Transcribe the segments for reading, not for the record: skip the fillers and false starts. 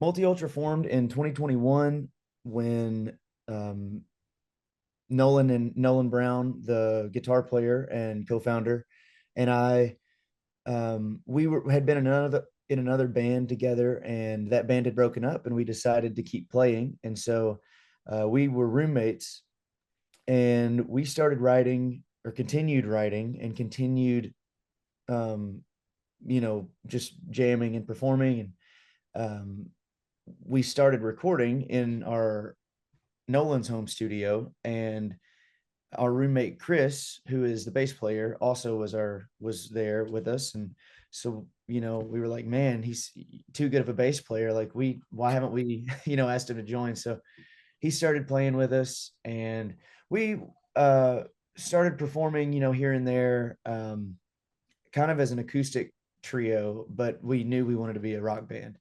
Multi Ultra formed in 2021 when um, Nolan Brown, the guitar player and co-founder, and I had been in another band together, and that band had broken up, and we decided to keep playing, and so we were roommates, and we started writing or continued writing and continued um, just jamming and performing, and we started recording in our Nolan's home studio, and our roommate Chris, who is the bass player, also was there with us, and so we were like, man, he's too good of a bass player. Like, why haven't we asked him to join? So he started playing with us, and we uh, started performing, here and there, kind of as an acoustic trio, but we knew we wanted to be a rock band.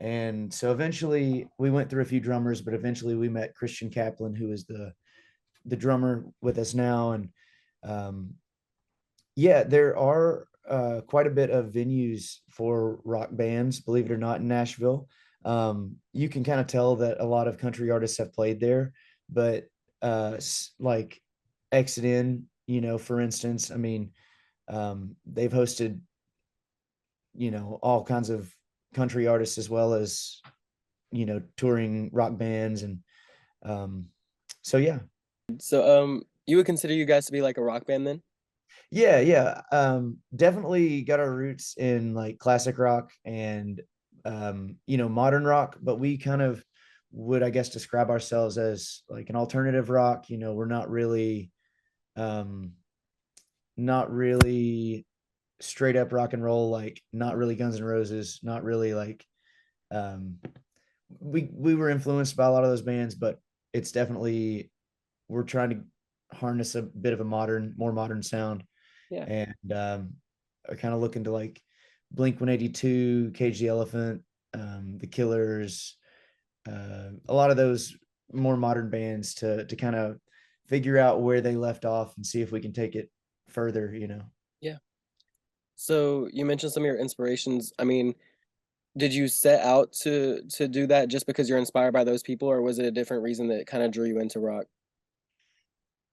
And so eventually we went through a few drummers, but eventually we met Christian Kaplan, who is the drummer with us now. And um, yeah, there are quite a bit of venues for rock bands, believe it or not, in Nashville. You can kind of tell that a lot of country artists have played there, but like Exit In, for instance, I mean, they've hosted, all kinds of country artists as well as, touring rock bands. And um, so, yeah. So, you would consider you guys to be like a rock band then? Yeah, yeah. Definitely got our roots in like classic rock and modern rock, but we kind of would, I guess, describe ourselves as like an alternative rock. We're um not really straight up rock and roll, like not really Guns N' Roses, not really like um we were influenced by a lot of those bands, but it's definitely we're trying to harness a bit of a more modern sound, Yeah. and are kind of looking to like Blink 182, Cage the Elephant, The Killers, a lot of those more modern bands to kind of figure out where they left off and see if we can take it further. Yeah. So you mentioned some of your inspirations. I mean, did you set out to do that just because you're inspired by those people, or was it a different reason that kind of drew you into rock?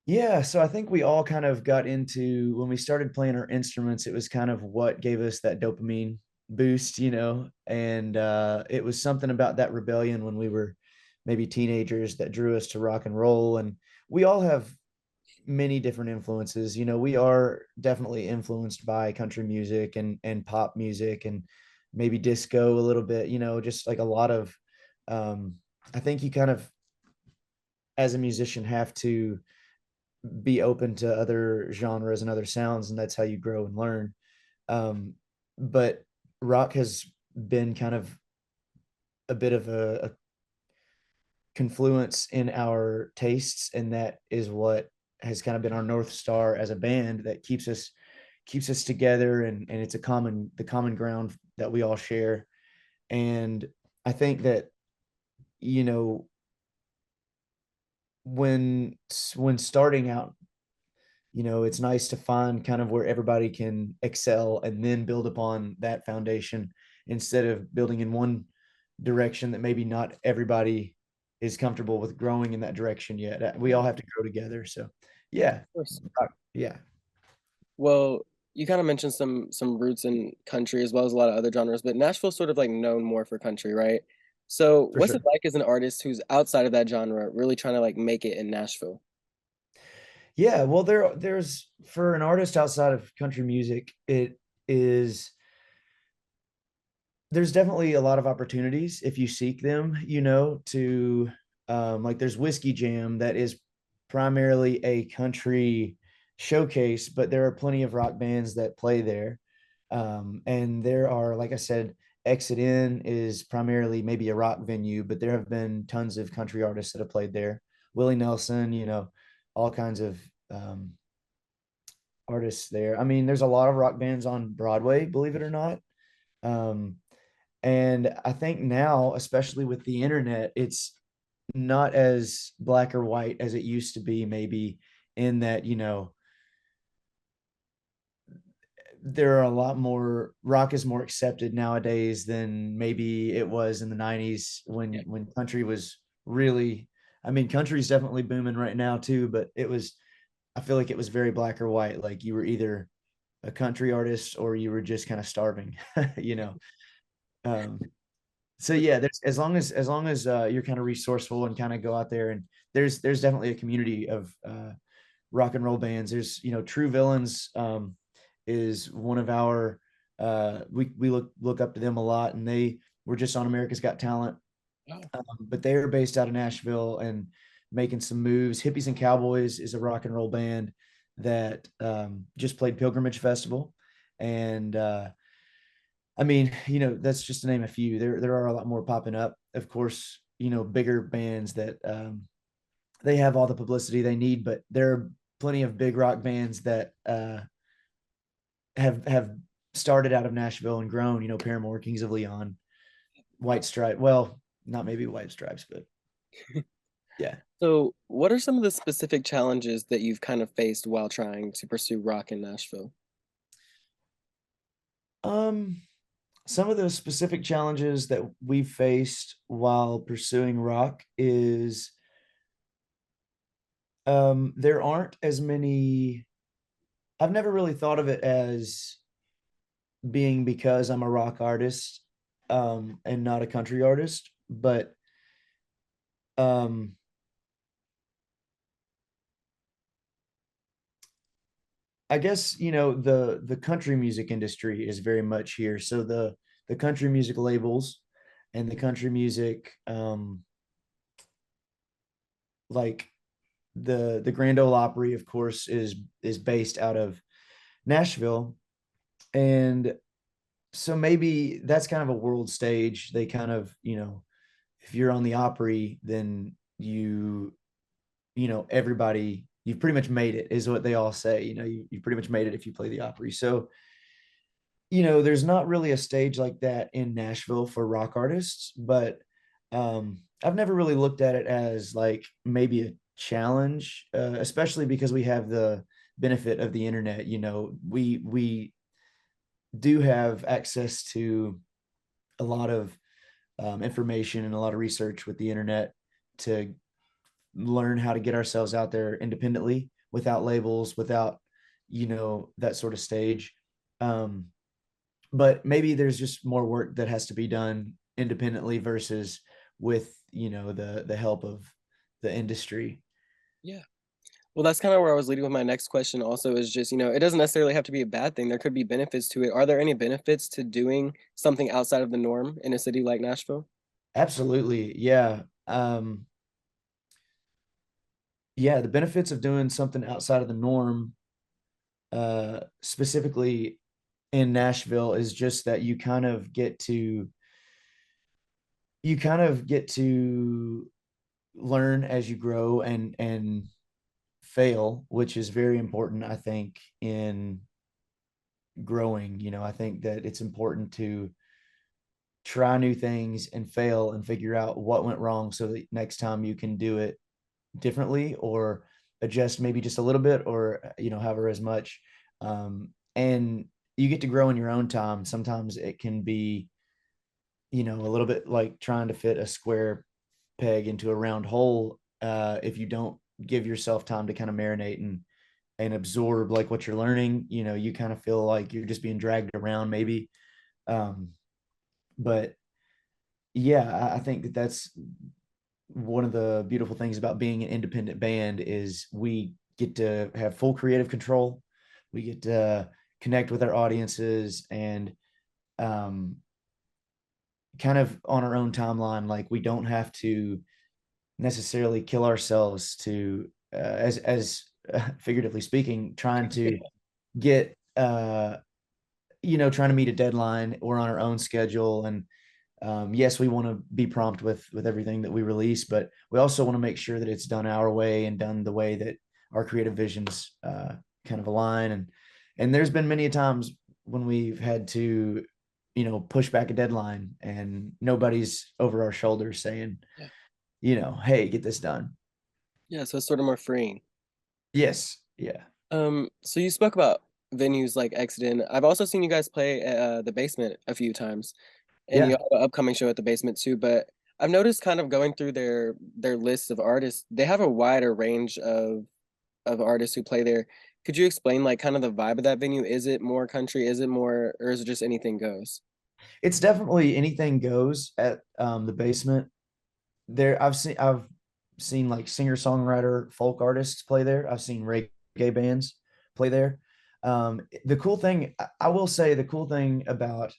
Yeah, so I think we all kind of got into when we started playing our instruments, it was kind of what gave us that dopamine boost. And it was something about that rebellion when we were maybe teenagers that drew us to rock and roll. And we all have many different influences. We are definitely influenced by country music and pop music and maybe disco a little bit, just like a lot of um I think you kind of, as a musician, have to be open to other genres and other sounds, and that's how you grow and learn. But rock has been kind of a bit of a confluence in our tastes, and that is what has kind of been our north star as a band that keeps us together, and it's the common ground that we all share. And I think that, you know when starting out, it's nice to find kind of where everybody can excel and then build upon that foundation, instead of building in one direction that maybe not everybody is comfortable with growing in that direction yet. We Yeah, all have to grow together. So, yeah, yeah. of course. Yeah, Well, you kind of mentioned some roots in country as well as a lot of other genres, but Nashville's sort of like known more for country, right? So, for what's it sure. like as an artist who's outside of that genre, really trying to like make it in Nashville? Yeah, well, there's for an artist outside of country music, is there's definitely a lot of opportunities if you seek them, to like there's Whiskey Jam that is primarily a country showcase, but there are plenty of rock bands that play there. And there are, like I said, Exit In is primarily maybe a rock venue, but there have been tons of country artists that have played there. Willie Nelson, all kinds of um, artists there. I mean, there's a lot of rock bands on Broadway, believe it or not. Um, and I think now, especially with the internet, it's not as black or white as it used to be, maybe, in that, there are a lot more rock is more accepted nowadays than maybe it was in the 90s Yeah. when country was really, I mean, country's definitely booming right now too, but it was, I feel like it was very black or white. Like you were either a country artist or you were just kind of starving, you know. Um, so yeah, there's as long as you're kind of resourceful and kind of go out there, and there's definitely a community of rock and roll bands. There's, True Villains is one of our we look up to them a lot, and they were just on America's Got Talent, Oh, but they are based out of Nashville and making some moves. Hippies and Cowboys is a rock and roll band that just played Pilgrimage Festival, and I mean, that's just to name a few. There are a lot more popping up. Of course, bigger bands that they have all the publicity they need, but there are plenty of big rock bands that have started out of Nashville and grown. Paramore, Kings of Leon, White Stripe. Well, not maybe White Stripes, but yeah. so what are some of the specific challenges that you've kind of faced while trying to pursue rock in Nashville? Um, some of the specific challenges that we faced while pursuing rock is there aren't as many. I've never really thought of it as being because I'm a rock artist and not a country artist, but um I guess the country music industry is very much here. So the country music labels and the country music like the Grand Ole Opry, of course, is based out of Nashville. And so maybe that's kind of a world stage. They kind of, if you're on the Opry, then everybody, you've pretty much made it, is what they all say. You pretty much made it if you play the Opry. So, there's not really a stage like that in Nashville for rock artists, but I've never really looked at it as like maybe a challenge, especially because we have the benefit of the internet. We do have access to a lot of information and a lot of research with the internet to learn how to get ourselves out there independently without labels, without that sort of stage. Um, but maybe there's just more work that has to be done independently versus with the help of the industry. Yeah. Well, that's kind of where I was leading with my next question also is just, it doesn't necessarily have to be a bad thing. There could be benefits to it. Are there any benefits to doing something outside of the norm in a city like Nashville? Absolutely, yeah. Yeah, the benefits of doing something outside of the norm, specifically in Nashville, is just that you kind of get to learn as you grow and fail, which is very important, I think, in growing. I think that it's important to try new things and fail and figure out what went wrong so that next time you can do it differently or adjust maybe just a little bit or however as much. And you get to grow in your own time. Sometimes it can be a little bit like trying to fit a square peg into a round hole. If you don't give yourself time to kind of marinate and absorb like what you're learning, you kind of feel like you're just being dragged around maybe. um but yeah, I think that that's one of the beautiful things about being an independent band is we get to have full creative control. We get to connect with our audiences and um, kind of on our own timeline. Like we don't have to necessarily kill ourselves to, as figuratively speaking, trying to get trying to meet a deadline. We're on our own schedule, and yes, we want to be prompt with everything that we release, but we also want to make sure that it's done our way and done the way that our creative visions kind of align. And there's been many times when we've had to push back a deadline and nobody's over our shoulders saying, Yeah. hey, get this done. Yeah, so it's sort of more freeing. Yes, yeah. So you spoke about venues like Exodus. I've also seen you guys play at the Basement a few times, and you Yeah, have an upcoming show at the Basement too. But I've noticed kind of going through their list of artists, they have a wider range of artists who play there. Could you explain like kind of the vibe of that venue? Is it more country? Is it more, or is it just anything goes? it's definitely anything goes at the Basement. There, I've seen like singer songwriter folk artists play there. I've seen reggae bands play there. The cool thing, I will say, the cool thing about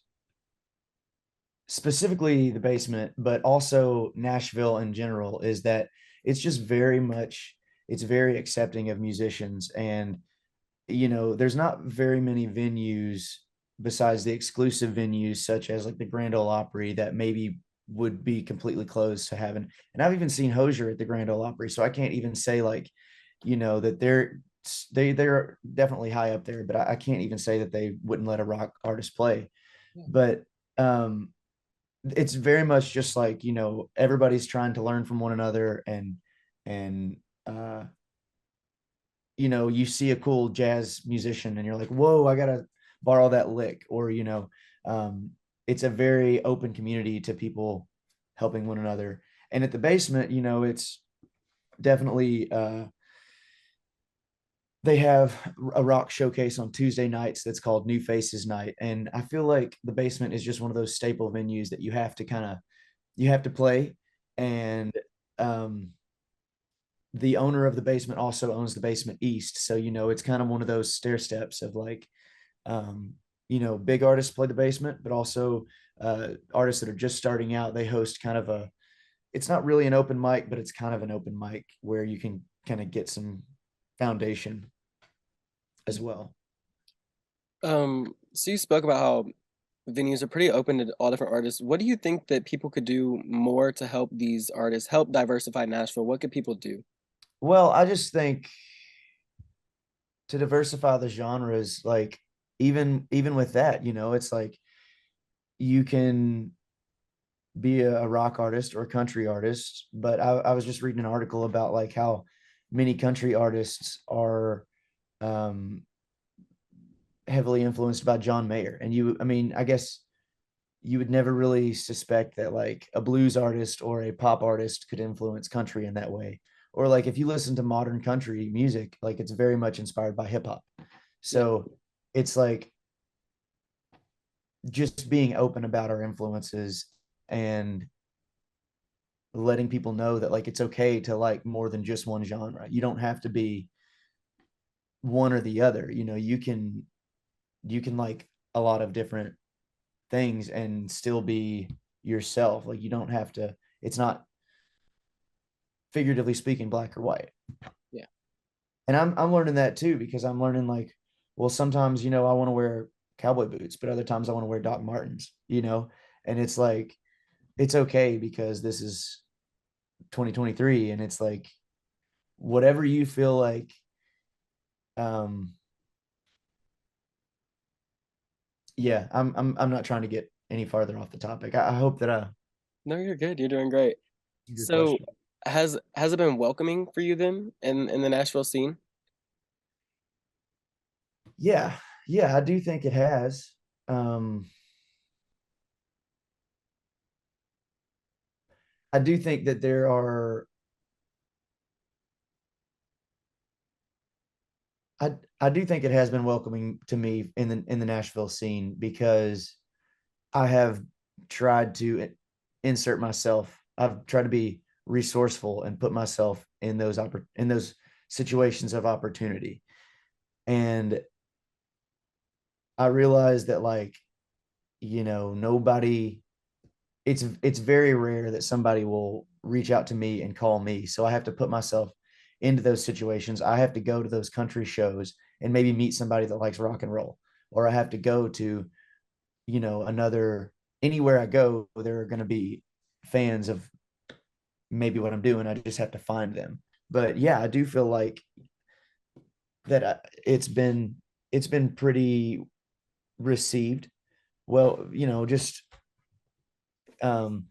specifically the Basement, but also Nashville in general, is that it's just very much, it's very accepting of musicians. And there's not very many venues besides the exclusive venues such as like the Grand Ole Opry that maybe would be completely closed to having. And I've even seen Hozier at the Grand Ole Opry, so I can't even say like, that they're definitely high up there, but I can't even say that they wouldn't let a rock artist play. But um it's very much just like, everybody's trying to learn from one another. And uh you see a cool jazz musician and you're like, whoa, I gotta borrow that lick. Or um it's a very open community to people helping one another. And at the Basement, it's definitely they have a rock showcase on Tuesday nights that's called New Faces Night. And I feel like the Basement is just one of those staple venues that you have to play. And um the owner of the Basement also owns the Basement East. So, it's kind of one of those stair steps of like, big artists play the Basement, but also artists that are just starting out, they host kind of it's not really an open mic, but it's kind of an open mic where you can kind of get some foundation as well. So you spoke about how venues are pretty open to all different artists. What do you think that people could do more to help these artists, help diversify Nashville? What could people do? Well, I just think to diversify the genres, like even with that, it's like you can be a rock artist or a country artist. But I was just reading an article about like how many country artists are um, heavily influenced by John Mayer. And I mean, I guess you would never really suspect that like a blues artist or a pop artist could influence country in that way. Or like if you listen to modern country music, like it's very much inspired by hip hop. Yeah. So it's like just being open about our influences and letting people know that like it's okay to like more than just one genre. You don't have to be one or the other. You can like a lot of different things and still be yourself. Like you don't have to, it's not figuratively speaking black or white. Yeah. And I'm learning that too, because I'm learning like, well, sometimes, I want to wear cowboy boots, but other times I want to wear Doc Martens. And it's like it's okay because this is 2023, and it's like whatever you feel like. um yeah, I'm not trying to get any farther off the topic. I hope that I No, you're good. You're doing great. your So question. has it been welcoming for you then in the Nashville scene? Yeah, yeah, I do think it has. um I do think that I do think it has been welcoming to me in the Nashville scene, because I have tried to insert myself. I've tried to be resourceful and put myself in those situations of opportunity. And I realized that like, nobody, it's very rare that somebody will reach out to me and call me. So I have to put myself into those situations. I have to go to those country shows and maybe meet somebody that likes rock and roll. Or I have to go to, another, anywhere I go, there are going to be fans of maybe what I'm doing. I just have to find them. But yeah, I do feel like that it's been pretty received. Well, just um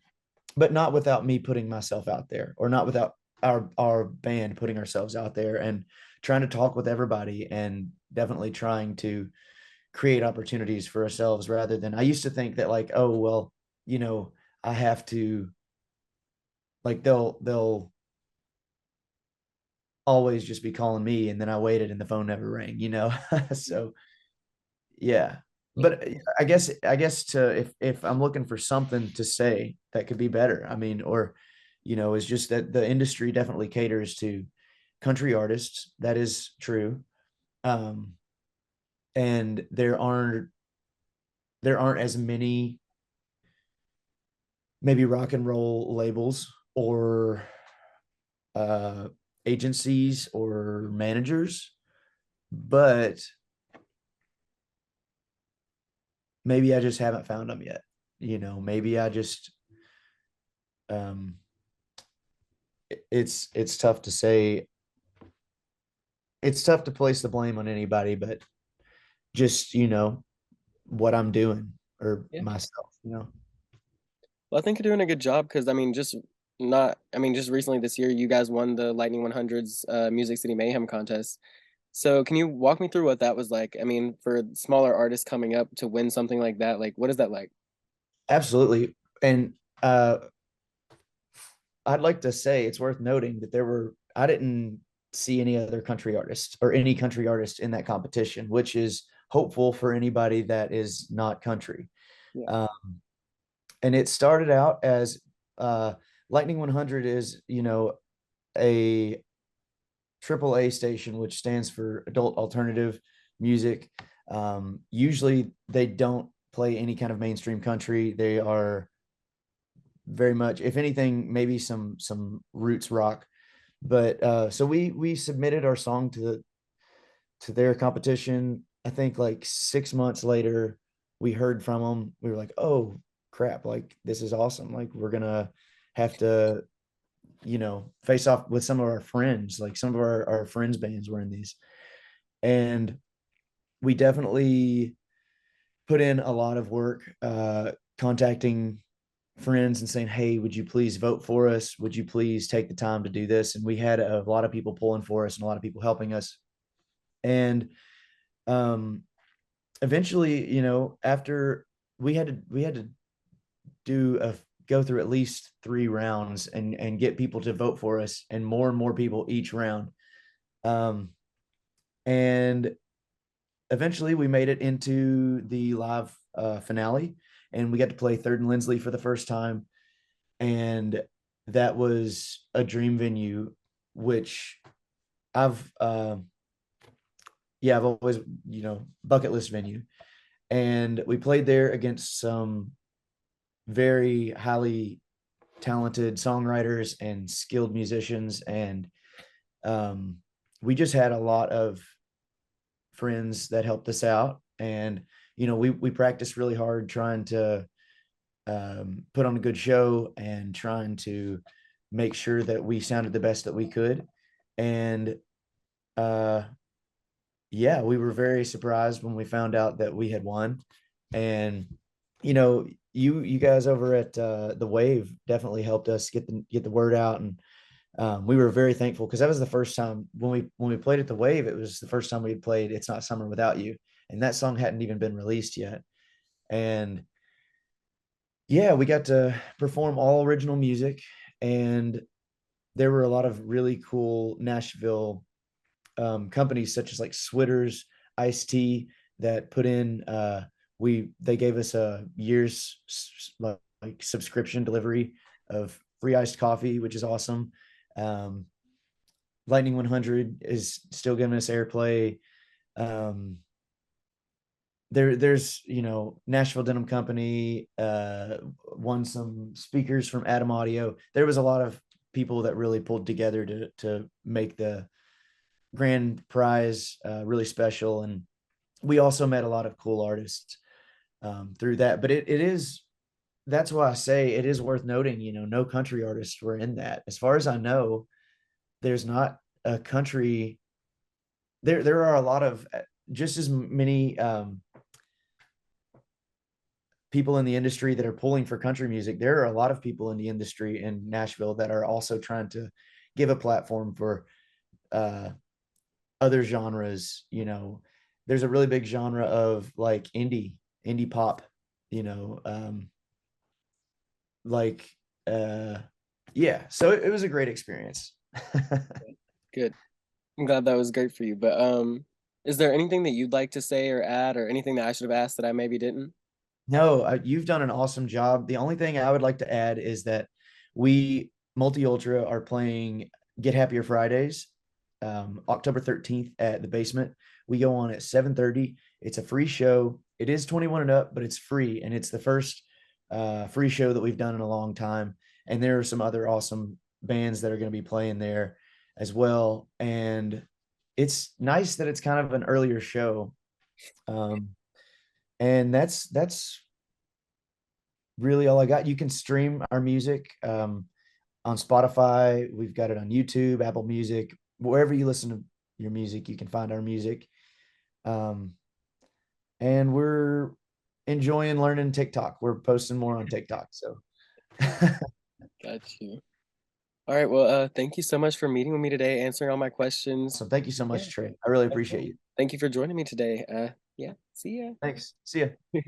but not without me putting myself out there, or not without our band putting ourselves out there and trying to talk with everybody and definitely trying to create opportunities for ourselves rather than I used to think that like, oh, well, you know, I have to like they'll always just be calling me and then I waited and the phone never rang, you know? Yeah. So yeah. Yeah. But I guess to if I'm looking for something to say that could be better, I mean, or is just that the industry definitely caters to country artists. That is true. Um, and there aren't as many maybe rock and roll labels or uh agencies or managers, but maybe I just haven't found them yet. Maybe I just um it's tough to say. It's tough to place the blame on anybody, but just, what I'm doing or Yeah. myself. Well, I think you're doing a good job because I mean, just recently this year, you guys won the Lightning 100's Music City Mayhem contest. So, can you walk me through what that was like? I mean, for smaller artists coming up to win something like that, like what is that like? Absolutely. And I'd like to say it's worth noting that I didn't see any other country artists or any country artist in that competition, which is hopeful for anybody that is not country. Yeah. Um, and it started out as uh, Lightning 100 is, a AAA station, which stands for Adult Alternative Music. Usually they don't play any kind of mainstream country. They are very much, if anything, maybe some roots rock. But so we submitted our song to their competition. I think like 6 months later, we heard from them. We were like, oh crap, like this is awesome. Like we're gonna have to, face off with some of our friends. Like some of our friends' bands were in these. And we definitely put in a lot of work contacting friends and saying, hey, would you please vote for us? Would you please take the time to do this? And we had a lot of people pulling for us and a lot of people helping us. And um, eventually, after we had to do a go through at least 3 rounds and get people to vote for us and more people each round. Um, and eventually we made it into the live finale and we got to play Third and Lindsley for the first time. And that was a dream venue, which I've, yeah, I've always, bucket list venue. And we played there against some very highly talented songwriters and skilled musicians. And um, we just had a lot of friends that helped us out. And, we practiced really hard trying to put on a good show and trying to make sure that we sounded the best that we could. And uh, yeah, we were very surprised when we found out that we had won. And you guys over at the Wave definitely helped us get the word out, and we were very thankful because that was the first time when we played at the Wave. It was the first time we had played "It's Not Summer Without You," and that song hadn't even been released yet. And yeah, we got to perform all original music, and there were a lot of really cool Nashville companies such as like Switters, Ice Tea that put in. They gave us a year's like subscription delivery of free iced coffee, which is awesome. Um, Lightning 100 is still giving us airplay. Um, there's Nashville Denim Company won some speakers from Adam Audio. There was a lot of people that really pulled together to make the grand prize really special. And we also met a lot of cool artists through that. But it is that's why I say it is worth noting, no country artists were in that. As far as I know, there's not a country. There are a lot of just as many people in the industry that are pulling for country music. There are a lot of people in the industry in Nashville that are also trying to give a platform for uh, other genres, there's a really big genre of like indie pop, you know, like uh yeah, so it was a great experience. Good. I'm glad that was great for you. But is there anything that you'd like to say or add, or anything that I should have asked that I maybe didn't? No, you've done an awesome job. The only thing I would like to add is that we Multi Ultra are playing Get Happier Fridays, October 13th at the basement. We go on at 7:30. It's a free show. It is 21 and up, but it's free, and it's the first free show that we've done in a long time. And there are some other awesome bands that are going to be playing there as well. And it's nice that it's kind of an earlier show. Um, and that's really all I got. You can stream our music on Spotify. We've got it on YouTube, Apple Music, wherever you listen to your music, you can find our music. Um, and we're enjoying learning TikTok. We're posting more on TikTok. So, Got you. All right. Well, thank you so much for meeting with me today, answering all my questions. so thank you so Yeah, much, Trey. I really of appreciate course. you. Thank you for joining me today. Yeah, see ya. Thanks. See ya.